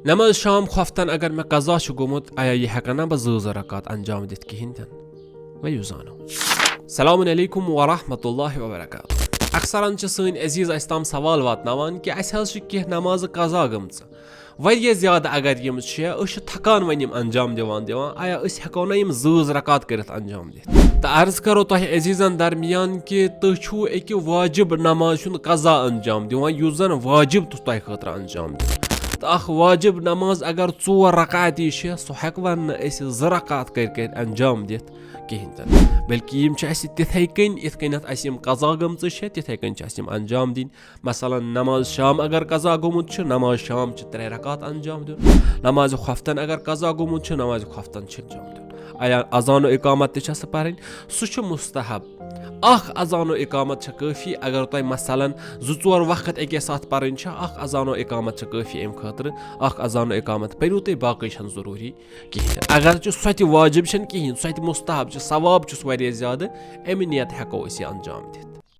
نماز شام خفتن اگر مے قضا چھ گومت آیا یہ ہیکنا بہ زٕ رکعت انجام دِتھ کہین تن ویو زانو. السلام علیکم ورحمۃ اللہ وبرکاتہ. اکثرن چھ سن عزیز اس تام سوال واتناوان کہ اس حظ چھ کینٛہہ نماز قضا گٔمژ واریاہ زیادٕ اگر یم چھِ أسۍ چھِ تھکان وۄنۍ یم انجام دِوان آیا أسۍ ہیکو نہ یم زٕ رکعت کٔرِتھ انجام دِتھ. تہٕ عرض کرو تۄہہِ عزیزن درمیان کہ تُہۍ چھُو أکہِ واجب نماز ہُنٛد قضا انجام دِوان یُس زن واجب تۄہہِ خٲطرٕ انجام دِیُن. تہٕ اکھ واجب نماز اگر 4 رکعتی چھِ سُہ ہیکون نہٕ أسۍ 2 رکعت کٔرِتھ انجام دِتھ کہین تہِ بلکہ یم چھِ اسہِ تِتھے کٔنۍ یِتھ کٔنٮ۪تھ اسہِ یم قضا گٔمژٕ چھِ تِتھے کٔنۍ چھِ اسہِ یم انجام دِنۍ. مثلاً نماز شام اگر قضا گوٚمُت چھُ نماز شام چھِ 3 رکعت انجام دیُن. نماز خفتن اگر قضا گوٚمُت چھُ نماز خفتن چھِ انجام دیُن. آیا اذان و اقامت تہِ چھِ سۄ پرٕنۍ سُہ چھُ مستحب. اکھ اذان و اقامت چھِ کٲفی اگر تۄہہِ مثلاً 2-4 وقت اکے ساتھ پرٕنۍ چھِ اکھ اذان و اقامت چھِ کٲفی امہِ خٲطرٕ. اکھ اذان و اقامت پٔرِو تُہۍ باقٕے چھنہٕ ضروٗری کہیٖنۍ. اگر چھُ سۄ تہِ واجب چھنہٕ کہیٖنۍ سۄ تہِ مستحب چھِ ثواب چھُس واریاہ زیادٕ امہِ نیت ہیکو أسۍ یہِ انجام دِتھ.